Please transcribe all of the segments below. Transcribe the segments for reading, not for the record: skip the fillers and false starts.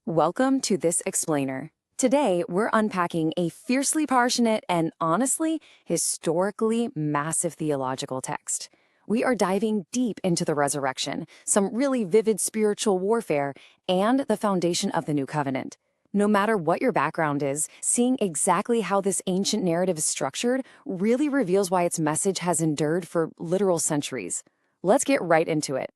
Welcome to This Explainer. Today, we're unpacking a fiercely passionate and honestly, historically massive theological text. We are diving deep into the resurrection, some really vivid spiritual warfare, and the foundation of the new covenant. No matter what your background is, seeing exactly how this ancient narrative is structured really reveals why its message has endured for literal centuries. Let's get right into it.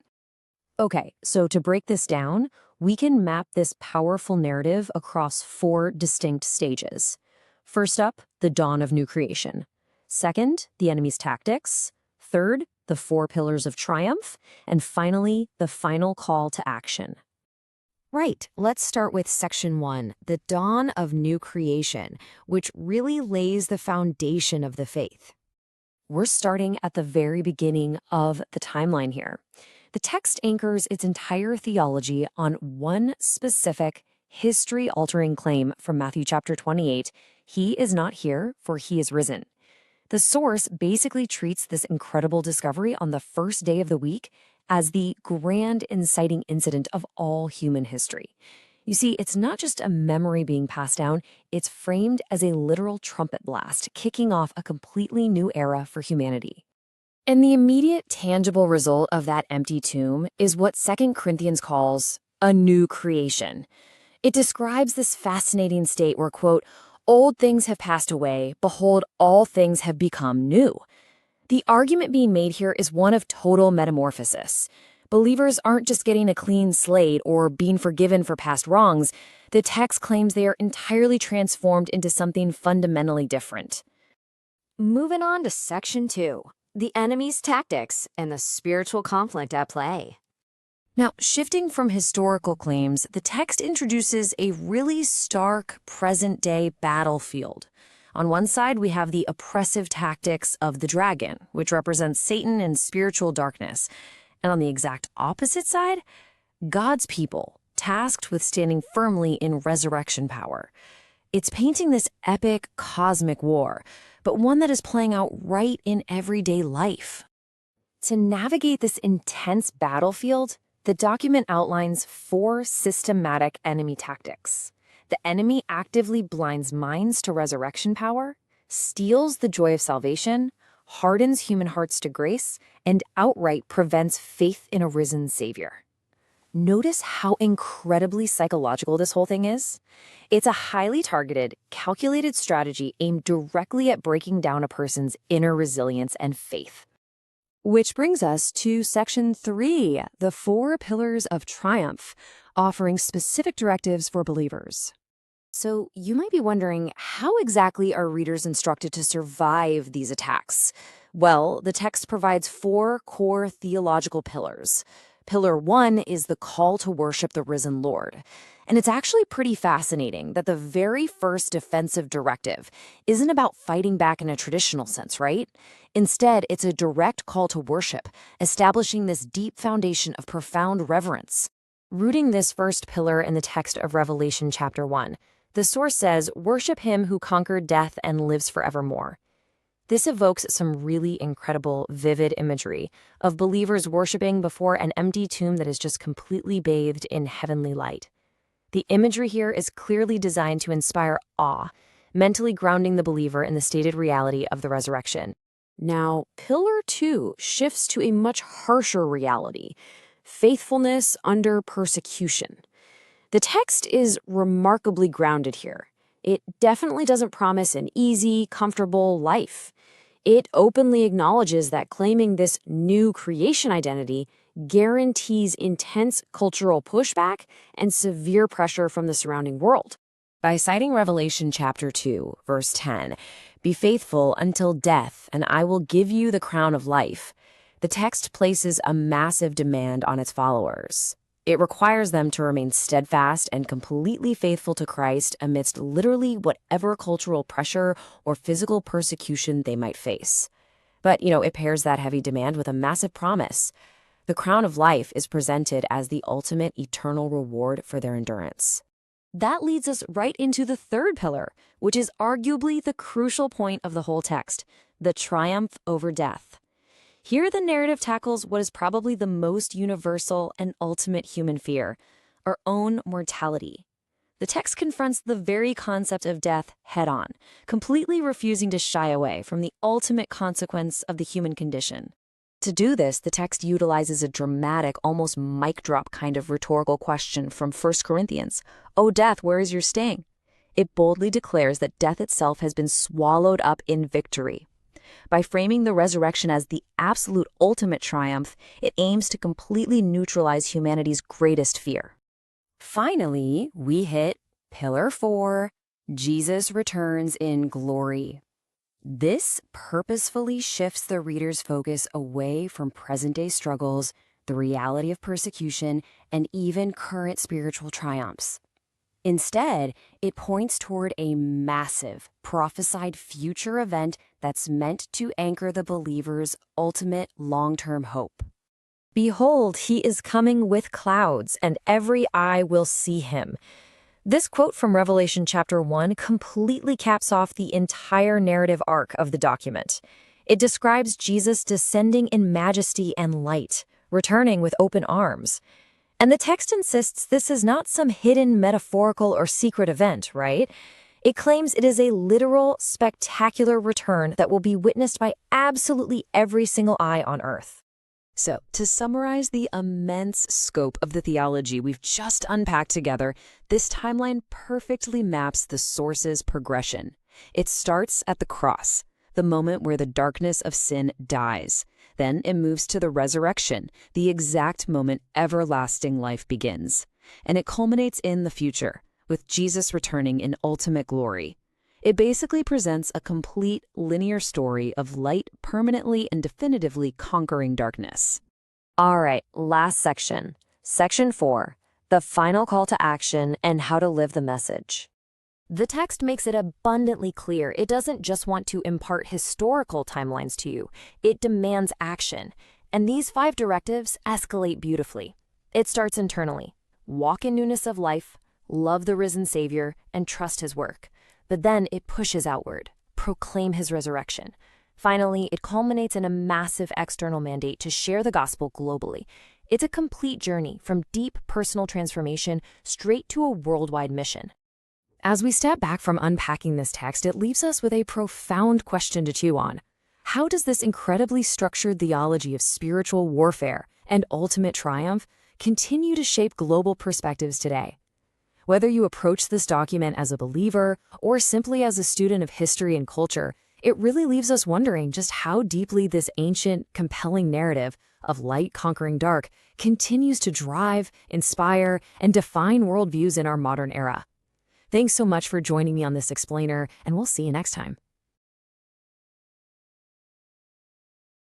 Okay, so to break this down, we can map this powerful narrative across four distinct stages. First up, the dawn of new creation. Second, the enemy's tactics. Third, the four pillars of triumph. And finally, the final call to action. Right, let's start with section 1, the dawn of new creation, which really lays the foundation of the faith. We're starting at the very beginning of the timeline here. The text anchors its entire theology on one specific, history-altering claim from Matthew chapter 28, "He is not here, for he is risen." The source basically treats this incredible discovery on the first day of the week as the grand inciting incident of all human history. You see, it's not just a memory being passed down, it's framed as a literal trumpet blast, kicking off a completely new era for humanity. And the immediate tangible result of that empty tomb is what 2 Corinthians calls a new creation. It describes this fascinating state where, quote, "Old things have passed away, behold, all things have become new." The argument being made here is one of total metamorphosis. Believers aren't just getting a clean slate or being forgiven for past wrongs. The text claims they are entirely transformed into something fundamentally different. Moving on to section 2, the enemy's tactics and the spiritual conflict at play. Now, shifting from historical claims, the text introduces a really stark, present-day battlefield. On one side, we have the oppressive tactics of the dragon, which represents Satan and spiritual darkness. And on the exact opposite side, God's people, tasked with standing firmly in resurrection power. It's painting this epic cosmic war, but one that is playing out right in everyday life. To navigate this intense battlefield, the document outlines 4 systematic enemy tactics. The enemy actively blinds minds to resurrection power, steals the joy of salvation, hardens human hearts to grace, and outright prevents faith in a risen Savior. Notice how incredibly psychological this whole thing is. It's a highly targeted, calculated strategy aimed directly at breaking down a person's inner resilience and faith. Which brings us to section 3, the 4 pillars of triumph, offering specific directives for believers. So you might be wondering, how exactly are readers instructed to survive these attacks? Well, the text provides 4 core theological pillars. Pillar 1 is the call to worship the risen Lord. And it's actually pretty fascinating that the very first defensive directive isn't about fighting back in a traditional sense, right? Instead, it's a direct call to worship, establishing this deep foundation of profound reverence. Rooting this first pillar in the text of Revelation chapter 1, the source says, "Worship him who conquered death and lives forevermore." This evokes some really incredible, vivid imagery of believers worshiping before an empty tomb that is just completely bathed in heavenly light. The imagery here is clearly designed to inspire awe, mentally grounding the believer in the stated reality of the resurrection. Now, Pillar 2 shifts to a much harsher reality: faithfulness under persecution. The text is remarkably grounded here. It definitely doesn't promise an easy, comfortable life. It openly acknowledges that claiming this new creation identity guarantees intense cultural pushback and severe pressure from the surrounding world. By citing Revelation chapter 2, verse 10, "Be faithful until death, and I will give you the crown of life," the text places a massive demand on its followers. It requires them to remain steadfast and completely faithful to Christ amidst literally whatever cultural pressure or physical persecution they might face. But, it pairs that heavy demand with a massive promise. The crown of life is presented as the ultimate eternal reward for their endurance. That leads us right into the 3rd pillar, which is arguably the crucial point of the whole text: the triumph over death. Here, the narrative tackles what is probably the most universal and ultimate human fear: our own mortality. The text confronts the very concept of death head-on, completely refusing to shy away from the ultimate consequence of the human condition. To do this, the text utilizes a dramatic, almost mic drop kind of rhetorical question from 1 Corinthians. "O death, where is your sting?" It boldly declares that death itself has been swallowed up in victory. By framing the resurrection as the absolute ultimate triumph, it aims to completely neutralize humanity's greatest fear. Finally, we hit Pillar 4, Jesus returns in glory. This purposefully shifts the reader's focus away from present-day struggles, the reality of persecution, and even current spiritual triumphs. Instead, it points toward a massive, prophesied future event that's meant to anchor the believer's ultimate long-term hope. "Behold, he is coming with clouds, and every eye will see him." This quote from Revelation chapter 1 completely caps off the entire narrative arc of the document. It describes Jesus descending in majesty and light, returning with open arms. And the text insists this is not some hidden metaphorical or secret event, right? It claims it is a literal, spectacular return that will be witnessed by absolutely every single eye on earth. So, to summarize the immense scope of the theology we've just unpacked together, this timeline perfectly maps the source's progression. It starts at the cross, the moment where the darkness of sin dies. Then it moves to the resurrection, the exact moment everlasting life begins. And it culminates in the future, with Jesus returning in ultimate glory. It basically presents a complete linear story of light permanently and definitively conquering darkness. All right, last section. Section 4, the final call to action and how to live the message. The text makes it abundantly clear it doesn't just want to impart historical timelines to you, it demands action. And these 5 directives escalate beautifully. It starts internally. Walk in newness of life, love the risen Savior, and trust his work. But then it pushes outward. Proclaim his resurrection. Finally, it culminates in a massive external mandate to share the gospel globally. It's a complete journey from deep personal transformation straight to a worldwide mission. As we step back from unpacking this text, it leaves us with a profound question to chew on. How does this incredibly structured theology of spiritual warfare and ultimate triumph continue to shape global perspectives today? Whether you approach this document as a believer or simply as a student of history and culture, it really leaves us wondering just how deeply this ancient, compelling narrative of light conquering dark continues to drive, inspire, and define worldviews in our modern era. Thanks so much for joining me on this explainer, and we'll see you next time.